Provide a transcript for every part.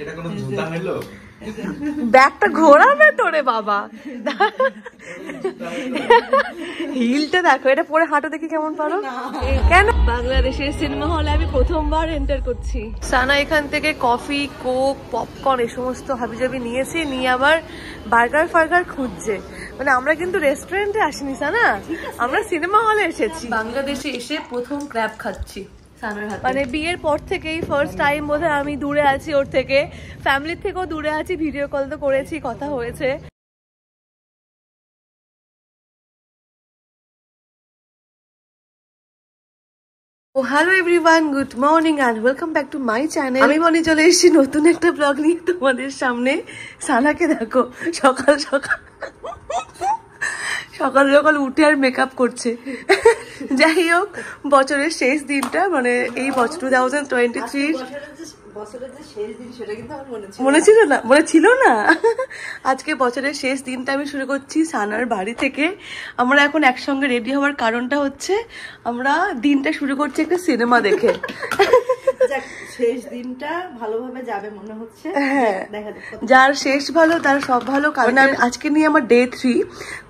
এটা কোনো জুতা হলো? ব্যাগটা ঘোরাবে তোরে বাবা। হিলটা দেখো, এটা পরে হাঁটো দেখি কেমন পারো। কেন বাংলাদেশের সিনেমা হলে আমি প্রথমবার এন্টার করছি। সানা এখান থেকে কফি, কোক, পপকর্ন এই সমস্ত হাবিজাবি নিয়েছি, নিয়ে আবার বার্গার ফার্গার খুঁজছে। মানে আমরা কিন্তু রেস্টুরেন্টে আসিনি সানা, আমরা সিনেমা হলে এসেছি। বাংলাদেশে এসে প্রথম ক্র্যাব খাচ্ছি। মানে বিয়ের পর থেকেই ফার্স্ট টাইম বোধহয় আমি দূরে আছি ওর থেকে, ফ্যামিলির থেকেও দূরে আছি। ভিডিও কল তো করেছি, কথা হয়েছে। Hello everyone, good morning and welcome back to my channel. আমি মনে চলে এসেছি নতুন একটা ব্লগ নিয়ে তোমাদের সামনে। সানাকে দেখো সকাল সকাল সকাল সকাল উঠে আর মেকআপ করছে। যাই হোক, বছরের শেষ দিনটা, মানে এই বছর 2023 মনে ছিল না, মনে ছিল না। আজকে বছরের শেষ দিনটা আমি শুরু করছি সানার বাড়ি থেকে। আমরা এখন একসঙ্গে রেডি হওয়ার কারণটা হচ্ছে আমরা দিনটা শুরু করছি একটা সিনেমা দেখে। শেষ দিনটা ভালোভাবে যাবে মনে হচ্ছে। হ্যাঁ, যার শেষ ভালো তার সব ভালো। কারণ আজকে নিয়ে আমার ডে 3,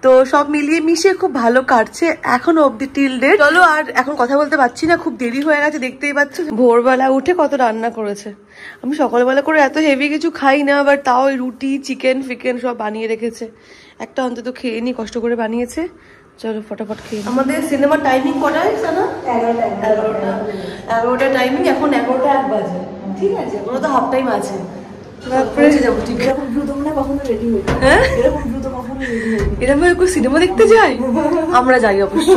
তো সব মিলিয়ে মিশে খুব ভালো কাটছে এখনো অব্দি টিল ডেট। চলো, আর এখন কথা বলতে পারছি না, খুব দেরি হয়ে গেছে, দেখতেই পাচ্ছ। ভোরবেলা উঠে কত রান্না করেছে। আমি সকালবেলা করে এত হেভি কিছু খাই না, বাট তাও রুটি, চিকেন ফিকেন সব বানিয়ে রেখেছে। একটা অন্তত খেয়ে নি, কষ্ট করে বানিয়েছে। চলো ফটাফট খেয়ে। আমাদের সিনেমার টাইমিং কটায় জানা? 11টা টাইমিং। এখন 11টা 1 বাজে। ঠিক আছে, এখনো তো হাফ টাইম আছে। যাবো ঠিক আছে। হ্যাঁ, এরকম সিনেমা দেখতে যাই আমরা, যাই অবশ্য।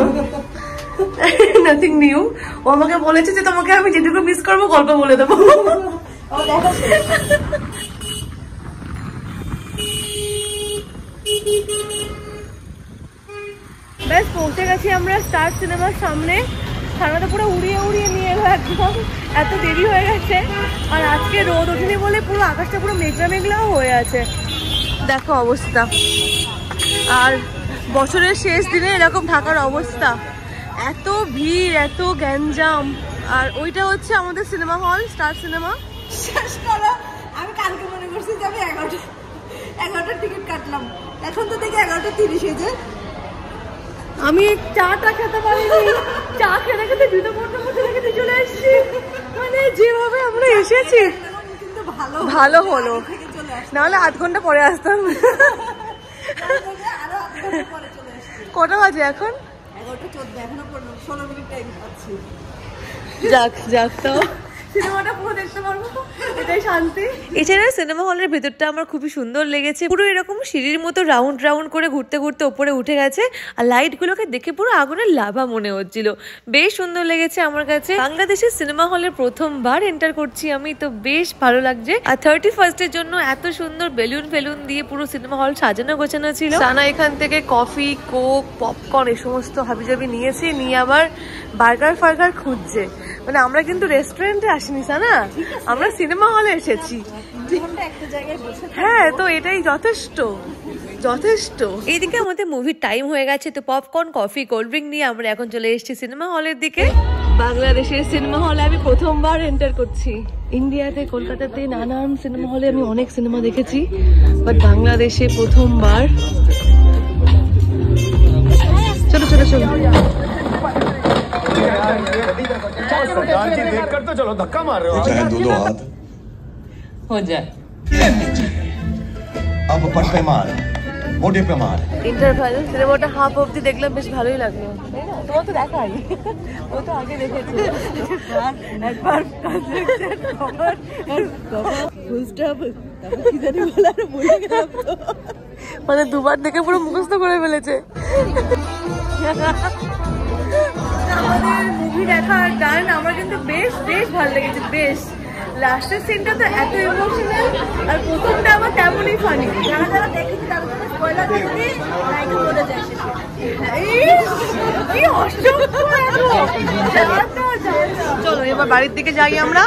Nothing new. ও আমাকে বলেছে যে তোমাকে আমি যেটুকু মিস করবো গল্প বলে দেবো। ব্যাস পৌঁছে গেছি আমরা স্টার সিনেমার সামনে। সামনে তো পুরো উড়িয়ে উড়িয়ে নিয়ে এলো একদম, এত দেরি হয়ে গেছে। আর আজকে রোদ ওঠেনি বলে পুরো আকাশটা পুরো মেঘলা মেঘলাও হয়ে আছে, দেখো অবস্থা। আর বছরের শেষ দিনে এরকম থাকার অবস্থা, এত ভিড়, এত গ্যাঞ্জাম। আর ওইটা হচ্ছে আমাদের সিনেমা হল, স্টার সিনেমা। শেষ করো, আমি কালকে মনে করছি যে আমি 11টার টিকিট কাটলাম, এখন তো দেখি 11:30 হয়েছে। আমি চাটা খেতে পারিনি, চা খেতে খেতে জুতো পড়তে পড়তে রেখে চলে এসেছি। মানে যেভাবে আমরা এসেছি কিন্তু ভালো হলো, নাহলে আধ ঘন্টা পরে আসতাম। কটা বাজে এখন? 11:14, এখনো 16 মিনিট টাইম পাচ্ছি। যাক যাক, তো সিনেমাটা পুরো দেখতে পারবো, এটাই শান্তি। এছাড়া সিনেমা হলের ভেতরটা আমার খুবই সুন্দর লেগেছে। পুরো এরকম সিঁড়ির মতো রাউন্ড রাউন্ড করে ঘুরতে ঘুরতে ওপরে উঠে গেছে। আর লাইটগুলোকে দেখে পুরো আগুনের লাভা মনে হচ্ছিল, বেশ সুন্দর লেগেছে আমার কাছে। বাংলাদেশের সিনেমা হলে প্রথমবার এন্টার করছি আমি, তো বেশ ভালো লাগছে। আর 31st-এর জন্য এত সুন্দর বেলুন ফেলুন দিয়ে পুরো সিনেমা হল সাজানো গোছানো ছিল। সানা এখান থেকে কফি, কোক, পপকর্ন এই সমস্ত হাবিজাবি নিয়েছি, নিয়ে আবার বার্গার ফার্গার খুঁজছে। মানে আমরা কিন্তু রেস্টুরেন্টে আসিনি সানা, আমরা সিনেমা হলে এসেছি। হ্যাঁ, তো এটাই যথেষ্ট যথেষ্ট। এইদিকে আমাদের মুভির টাইম হয়ে গেছে, তো পপকর্ন, কফি, কোল্ড ড্রিঙ্ক নিয়ে আমরা এখন চলে এসেছি সিনেমা হলের দিকে। বাংলাদেশের সিনেমা হলে আমি প্রথমবার এন্টার করছি। ইন্ডিয়াতে, কলকাতাতে নানান সিনেমা হলে আমি অনেক সিনেমা দেখেছি, বাট বাংলাদেশে প্রথমবার। চলো চলো চলো। देखकर तो चलो, धक्का मार रहे हो। चाहे दो हाथ हो जाए। अब पट पे मार, मोटे पे मार। ইন্টারভাল সিনেমাটা হাফ অবধি দেখলাম, বেশ ভালোই লাগলো। তাই না? তোমার তো দেখাই, ও তো আগে দেখেছে একবার। মানে দুবার দেখে পুরো মুখস্থ করে ফেলেছে। আমাদের মুভি দেখার গান আমার কিন্তু বেশ বেশ ভালো লেগেছে, বেশ। লাস্টের সিনটা তো এত ইমোশনাল, আর প্রথমটা আমার তেমনই ফানি। যারা যারা দেখেছি তাদের জন্য স্পয়লার দিয়ে দিই, লাইক বলে যায় শেষে। কি চলো এবার বাড়ির দিকে যাই আমরা।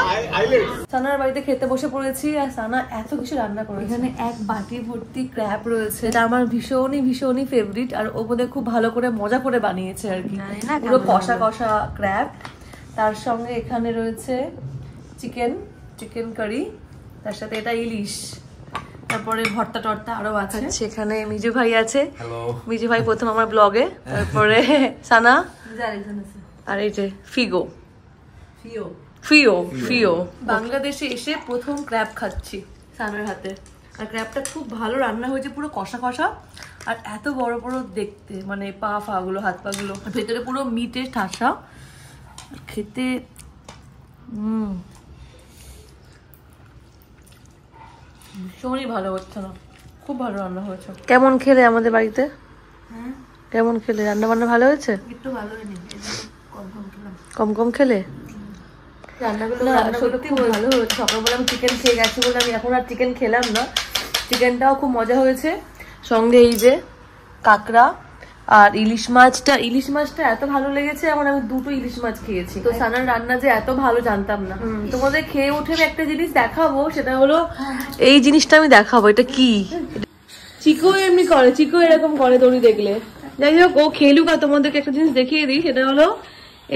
সানার বাড়িতে খেতে বসে পড়েছি, আর সানা এত কিছু রান্না করে। এখানে এক বাটি ভর্তি ক্র্যাব রয়েছে, এটা আমার ভীষণই ভীষণই ফেভারিট। আর ও বোধহয় খুব ভালো করে মজা করে বানিয়েছে আর কি, পুরো কষা কষা ক্র্যাব। তার সঙ্গে এখানে রয়েছে চিকেন কারি, তার সাথে এটা ইলিশ, তারপরে ভর্তা টর্তা আরো আছে। সেখানে মিজু ভাই আছে, মিজু ভাই প্রথম আমার ব্লগে, তারপরে সানা আর এই যে ফিগো ফিও ফিও। বাংলাদেশে এসে প্রথম ক্র্যাব খাচ্ছি সানার হাতে, আর ক্র্যাবটা খুব ভালো রান্না হয়েছে, পুরো কষা কষা আর এত বড় বড় দেখতে, মানে পা ফা গুলো হাত পা গুলো ভেতরে পুরো মিটের ঠাসা, খেতে ভীষণই ভালো হচ্ছে না, খুব ভালো রান্না হয়েছে। কেমন খেলে আমাদের বাড়িতে? কেমন খেলে? রান্না বান্না ভালো হয়েছে? একটু ভালো হয়নি, কম কম খেলে। রান্নাগুলো সত্যি ভালো হয়েছে। সকালবেলা আমি চিকেন খেয়ে গেছি বলে আমি এখন আর চিকেন খেলাম না, চিকেনটাও খুব মজা হয়েছে। সঙ্গে এই যে কাঁকড়া আর ইলিশ মাছটা এত ভালো লেগেছে, এখন আমি 2টো ইলিশ মাছ খেয়েছি। তো সানার রান্না যে এত ভালো জানতাম না। তোমাদের খেয়ে উঠে একটা জিনিস দেখাবো, সেটা হলো এই জিনিসটা আমি দেখাবো। এটা কি? চিকো এমনি করে, চিকো এরকম করে দড়ি দেখলে। যাই হোক, ও খেলুক। আর তোমাদেরকে একটা জিনিস দেখিয়ে দিই, সেটা হলো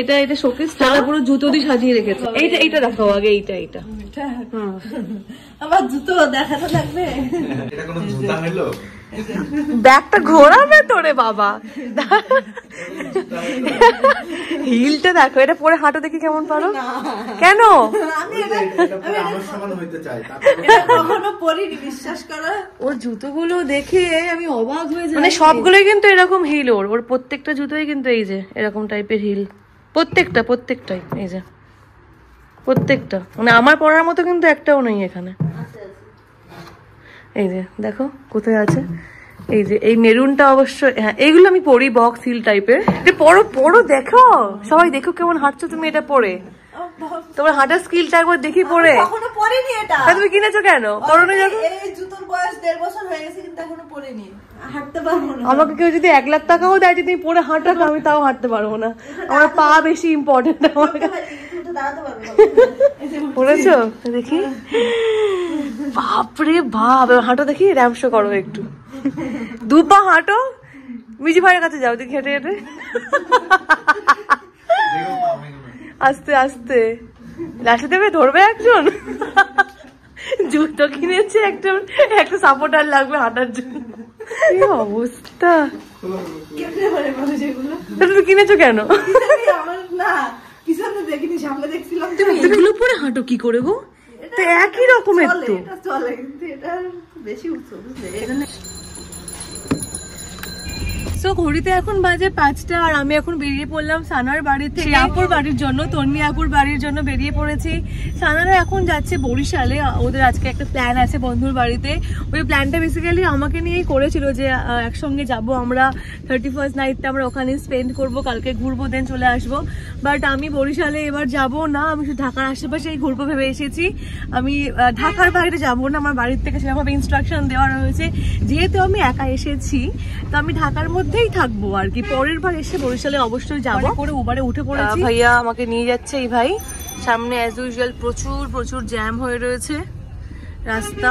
এটা শোকেস তারা পুরো জুতো দিয়ে সাজিয়ে রেখেছে। এইটা দেখাও আগে, এইটা আবার জুতো দেখাতে লাগবে। এটা কোনো জুতা হলো? ব্যাগটা ঘোরাবে তোরে বাবা। হিলটা দেখো, এটা পরে হাঁটো দেখি কেমন পারো। কেন? আমি আমার সমান হইতে চাই, কখনো পরিনি, বিশ্বাস করো। ওর জুতোগুলো দেখে আমি অবাক হয়ে যাই। মানে সবগুলোই কিন্তু এরকম হিল, ওর প্রত্যেকটা জুতোই কিন্তু এই যে এরকম টাইপের হিল, প্রত্যেকটাই এই যে প্রত্যেকটা। মানে আমার পরার মতো কিন্তু একটাও নেই এখানে। এই যে দেখো কোথায় আছে, এই যে এই মেরুনটা অবশ্য। হ্যাঁ, এইগুলো আমি পরি, বক্স হিল টাইপের। পরো দেখো, সবাই দেখো কেমন হাঁটছো তুমি এটা পরে। তোমার হাঁটার স্কিলটা একবার দেখি পরে। কখনো পরিনি এটা। তুমি কিনেছো কেন? করোনা যখন এই জুতোর বয়স 1.5 বছর হয়ে গেছে, কিন্তু এখনো পরিনি, হাঁটতে পারবো না। আমাকে কেউ যদি 1 লাখ টাকাও দেয় যে তুমি পরে হাঁটো, আমি তাও হাঁটতে পারবো না। আমার পা বেশি ইম্পর্টেন্ট আমার কাছে। পড়েছো দেখি? বাপরে বাপ, হাঁটো দেখি, র্যামশো করো একটু, 2 পা হাঁটো। মিজি ভাইয়ের কাছে যাও দেখি হেঁটে হেঁটে, আস্তে আস্তে। লাস্টে দেবে, ধরবে একজন। জুতো কিনেছে, একটা সাপোর্টার লাগবে হাঁটার জন্য। কি অবস্থা! তুমি কিনেছো কেন? না, পিছনে দেখিনি, সামনে দেখছিলাম। তুমি এগুলো পরে হাঁটো কি করে গো? তো একই রকমের তো। চলে, কিন্তু এটা বেশি উঁচু, বুঝলে? সো ঘড়িতে এখন বাজে 5টা, আর আমি এখন বেরিয়ে পড়লাম সানার বাড়ি থেকে আপুর বাড়ির জন্য, তন্নি আপুর বাড়ির জন্য বেরিয়ে পড়েছি। সানারা এখন যাচ্ছে বরিশালে, ওদের আজকে একটা প্ল্যান আছে বন্ধুর বাড়িতে। ওই প্ল্যানটা বেসিক্যালি আমাকে নিয়েই করেছিল যে একসঙ্গে যাব আমরা, 31st নাইটটা আমরা ওখানে স্পেন্ড করব, কালকে ঘুরবো, দেন চলে আসবো। বাট আমি বরিশালে এবার যাব না, আমি শুধু ঢাকার আশেপাশেই ঘুরবো ভেবে এসেছি। আমি ঢাকার বাইরে যাব না, আমার বাড়ির থেকে সেভাবে ইনস্ট্রাকশন দেওয়া রয়েছে। যেহেতু আমি একা এসেছি, তো আমি ঢাকার মধ্যেই থাকবো আর কি। পরের বার এসে বরিশালে অবশ্যই যাবো। করে উবারে উঠে পড়েছি, ভাইয়া আমাকে নিয়ে যাচ্ছে। এই ভাই সামনে অ্যাজ ইউজুয়াল প্রচুর জ্যাম হয়ে রয়েছে রাস্তা।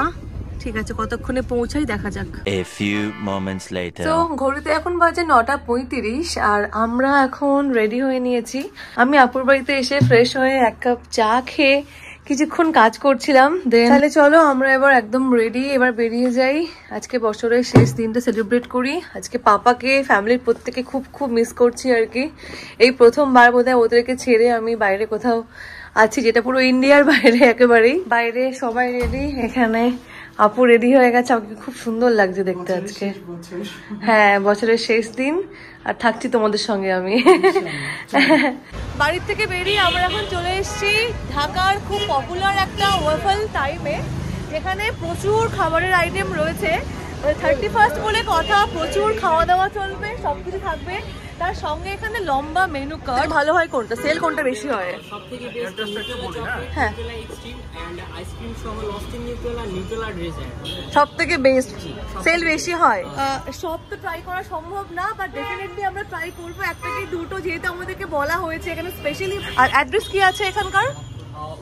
ঠিক আছে, কতক্ষণে পৌঁছাই দেখা যাক। A few moments later. তো ঘড়িতে এখন বাজে 9:35, আর আমরা এখন রেডি হয়ে নিয়েছি। আমি আপুর বাড়িতে এসে ফ্রেশ হয়ে 1 কাপ চা খেয়ে কিছুক্ষণ কাজ করছিলাম। তাহলে চলো আমরা এবার একদম রেডি, এবার বেরিয়ে যাই। আজকে বছরের শেষ দিনটা সেলিব্রেট করি। আজকে পাপাকে, ফ্যামিলির প্রত্যেকে খুব মিস করছি আর কি। এই প্রথমবার বোধহয় ওদেরকে ছেড়ে আমি বাইরে কোথাও আছি, যেটা পুরো ইন্ডিয়ার বাইরে, একেবারেই বাইরে। সবাই রেডি, এখানে আপু রেডি হয়ে গেছে, আমাকে খুব সুন্দর লাগছে দেখতে আজকে। হ্যাঁ, বছরের শেষ দিন, আর থাকছি তোমাদের সঙ্গে আমি। বাড়ির থেকে বেরিয়ে আমরা এখন চলে এসেছি ঢাকার খুব পপুলার একটা ওয়াফল টাইমে, যেখানে প্রচুর খাবারের আইটেম রয়েছে। 31st বলে কথা, প্রচুর খাওয়া দাওয়া চলবে, সবকিছু থাকবে। তার সঙ্গে এখানে লম্বা মেনু কার্ড। ভালো হয় কোনটা, সেল কোনটা বেশি হয়? সবথেকে বেস্ট নিউট্রেলা, হ্যাঁ, নিউট্রেলা এক্সট্রিম এন্ড আইসক্রিম সহ lost in Nutrela, Nutrela dessert সবথেকে বেস্ট, সেল বেশি হয়। সব তো ট্রাই করা সম্ভব না, বাট ডেফিনেটলি আমরা ট্রাই করবো 1 থেকে 2টো, যেহেতু আমাদেরকে বলা হয়েছে এখানে স্পেশালি। আর অ্যাড্রেস কি আছে এখানকার?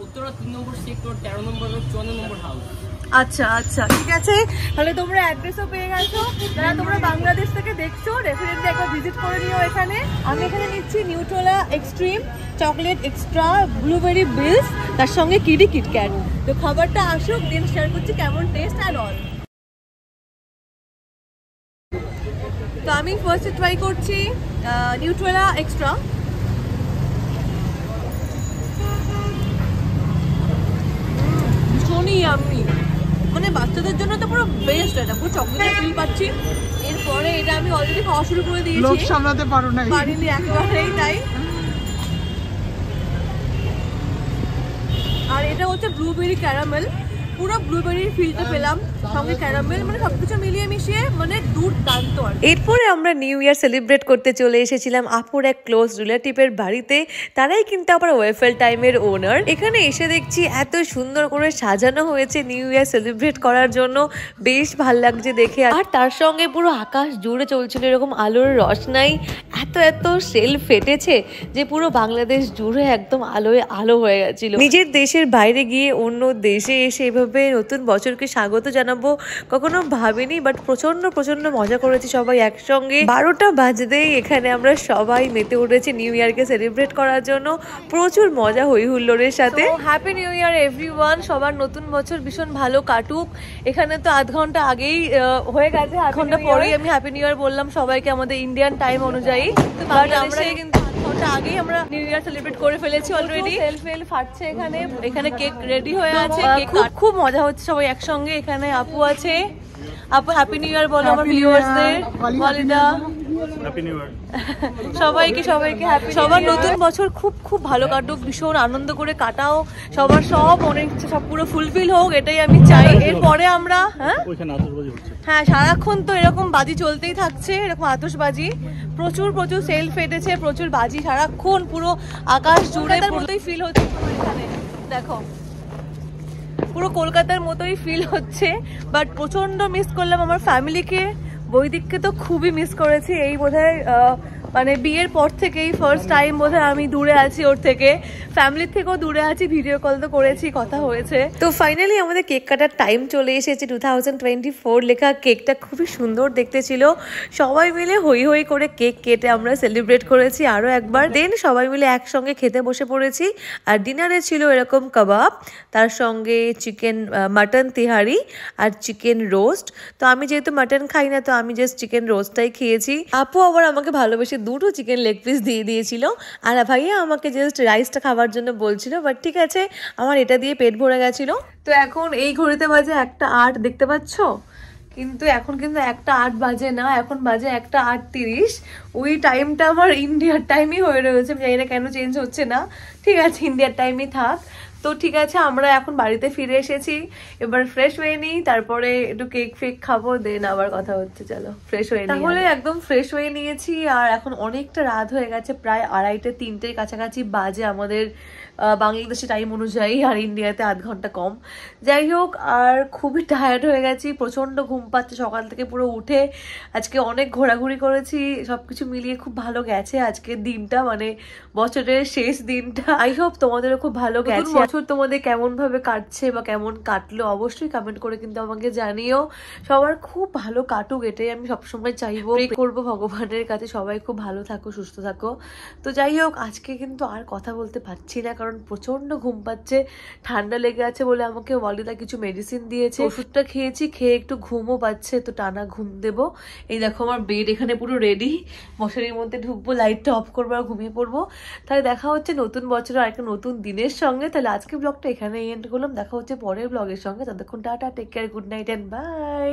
উত্তরা 3 নম্বর সেক্টর, 13 নম্বর রোড, 54 নম্বর হাউস। আচ্ছা আচ্ছা, ঠিক আছে, তাহলে তোমরা অ্যাড্রেসও পেয়ে গেছো। যারা তোমরা বাংলাদেশ থেকে দেখছো, ডেফিনেটলি একবার ভিজিট করে নিও এখানে। আমি এখানে নিচ্ছি Nutrela extreme, chocolate extra, blueberry বিলস, তার সঙ্গে কিডি কিটক্যাট। তো খাবারটা আসুক, দেন শেয়ার করছি কেমন টেস্ট অ্যান্ড অল। তো আমি ফার্স্টে ট্রাই করছি নিউট্রেলা এক্সট্রা। ভীষণই আমি মানে বাচ্চাদের জন্য তো পুরো বেস্ট, এটা পুরো চকলেটের ফিল পাচ্ছি। এরপরে এটা আমি অলরেডি খাওয়া শুরু করে দিয়েছি, লোক সামলাতে পারিনি একেবারেই তাই। আর এটা হচ্ছে ব্লুবেরি ক্যারামেল, পুরো ব্লুবেরির ফিলটা পেলাম, সঙ্গে ক্যারামেল, মানে সবকিছু মিলিয়ে মিশিয়ে মানে দুর্দান্ত। এরপরে আমরা নিউ ইয়ার সেলিব্রেট করতে চলে এসেছিলাম আপুর এক ক্লোজ রিলেটিভের বাড়িতে। তারাই কিন্তু আবার ওয়েফেল টাইমের ওনার। এখানে এসে দেখছি এত সুন্দর করে সাজানো হয়েছে নিউ ইয়ার সেলিব্রেট করার জন্য, বেশ ভাল লাগছে দেখে। আর তার সঙ্গে পুরো আকাশ জুড়ে চলছিল এরকম আলোর রসনাই, এত এত সেল ফেটেছে যে পুরো বাংলাদেশ জুড়ে একদম আলোয় আলো হয়ে গেছিল। নিজের দেশের বাইরে গিয়ে অন্য দেশে এসে এভাবে নতুন বছরকে স্বাগত জানাবো কখনো ভাবিনি, বাট প্রচন্ড মজা করেছি সবাই একসঙ্গে। 12টা বাজতেই এখানে আমরা সবাই মেতে উঠেছি নিউ ইয়ারকে সেলিব্রেট করার জন্য, প্রচুর মজা হই হুল্লোড়ের সাথে। হ্যাপি নিউ ইয়ার এভরিওয়ান, সবার নতুন বছর ভীষণ ভালো কাটুক। এখানে তো আধ ঘন্টা আগেই হয়ে গেছে, আধ ঘন্টা পরেই আমি হ্যাপি নিউ ইয়ার বললাম সবাইকে আমাদের ইন্ডিয়ান টাইম অনুযায়ী। বাট আমরা কিন্তু আধ ঘন্টা আগেই আমরা নিউ ইয়ার সেলিব্রেট করে ফেলেছি অলরেডি। সেল ফাটছে এখানে, এখানে কেক রেডি হয়ে আছে, খুব মজা হচ্ছে সবাই একসঙ্গে। এখানে আপু আছে, আপু হ্যাপি নিউ ইয়ার বলো আমার ভিউয়ার্সদের। ওয়ালিদা হ্যাপি নিউ ইয়ার সবাইকে হ্যাপি। সবার নতুন বছর খুব ভালো কাটুক, ভীষণ আনন্দ করে কাটাও, সবার সব অনেক সব পুরো ফুলফিল হোক, এটাই আমি চাই। এরপরে আমরা হ্যাঁ সারাক্ষণ তো এরকম বাজি চলতেই থাকছে, এরকম আতশবাজি প্রচুর সেল ফেটেছে, প্রচুর বাজি সারাক্ষণ পুরো আকাশ জুড়ে পুরোই ফিল হচ্ছে। এখানে দেখো পুরো কলকাতার মতোই ফিল হচ্ছে, বাট প্রচন্ড মিস করলাম আমার ফ্যামিলিকে। বৈদিককে তো খুবই মিস করেছি, এই বোধহয় মানে বিয়ের পর থেকেই ফার্স্ট টাইম বোধহয় আমি দূরে আছি ওর থেকে, ফ্যামিলির থেকেও দূরে আছি। ভিডিও কল তো করেছি, কথা হয়েছে। তো ফাইনালি আমাদের কেক কাটার টাইম চলে এসেছে। 2024 লেখা কেকটা খুবই সুন্দর দেখতে ছিল। সবাই মিলে হই করে কেক কেটে আমরা সেলিব্রেট করেছি আরও একবার। দেন সবাই মিলে একসঙ্গে খেতে বসে পড়েছি। আর ডিনারে ছিল এরকম কাবাব, তার সঙ্গে চিকেন মাটন তিহারি আর চিকেন রোস্ট। তো আমি যেহেতু মাটন খাই না, তো আমি জাস্ট চিকেন রোস্টটাই খেয়েছি। আপু আবার আমাকে ভালোবেসে 2টো চিকেন লেগ পিস দিয়ে দিয়েছিল, আর ভাইয়া আমাকে জাস্ট রাইসটা খাবার জন্য বলছিল, বাট ঠিক আছে আমার এটা দিয়ে পেট ভরে গেছিল। তো এখন এই ঘড়িতে বাজে 1:08 দেখতে পাচ্ছ, কিন্তু এখন কিন্তু 1:08 বাজে না, এখন বাজে 1:38। ওই টাইমটা আমার ইন্ডিয়ার টাইমই হয়ে রয়েছে, আমি জানি না কেন চেঞ্জ হচ্ছে না। ঠিক আছে ইন্ডিয়ার টাইমই থাক। তো ঠিক আছে আমরা এখন বাড়িতে ফিরে এসেছি, এবার ফ্রেশ হয়ে নিই, তারপরে একটু কেক ফেক খাবো, দেন আবার কথা হচ্ছে। চলো ফ্রেশ হয়ে নিই। তাহলে একদম ফ্রেশ হয়ে নিয়েছি, আর এখন অনেকটা রাত হয়ে গেছে, প্রায় 2:30-3টের কাছাকাছি বাজে আমাদের বাংলাদেশি টাইম অনুযায়ী, আর ইন্ডিয়াতে আধ ঘন্টা কম। যাই হোক, আর খুবই টায়ার্ড হয়ে গেছি, প্রচন্ড ঘুম পাচ্ছে সকাল থেকে পুরো উঠে। আজকে অনেক ঘোরাঘুরি করেছি, সবকিছু মিলিয়ে খুব ভালো গেছে আজকের দিনটা, মানে বছরের শেষ দিনটা। আই হোপ তোমাদেরও খুব ভালো গেছে। বছর তোমাদের কেমন ভাবে কাটছে বা কেমন কাটলো অবশ্যই কমেন্ট করে কিন্তু আমাকে জানিও। সবার খুব ভালো কাটুক, এটাই আমি সবসময় চাইবো, প্রে করবো ভগবানের কাছে সবাই খুব ভালো থাকো, সুস্থ থাকো। তো যাই হোক, আজকে কিন্তু আর কথা বলতে পারছি না, কারণ প্রচন্ড ঘুম পাচ্ছে, ঠান্ডা লেগে আছে বলে আমাকে ওয়ালিদা কিছু মেডিসিন দিয়েছে, ওষুধটা খেয়েছি, খেয়ে একটু ঘুমও পাচ্ছে, তো টানা ঘুম দেবো। এই দেখো আমার বেড এখানে পুরো রেডি, মশারির মধ্যে ঢুকবো, লাইটটা অফ করবো আর ঘুমিয়ে পড়বো। তাহলে দেখা হচ্ছে নতুন বছর আর একটা নতুন দিনের সঙ্গে। তাহলে আজকে ব্লগটা এখানে এন্ড করলাম, দেখা হচ্ছে পরের ব্লগের সঙ্গে। ততক্ষণ tata, take care, good night and by.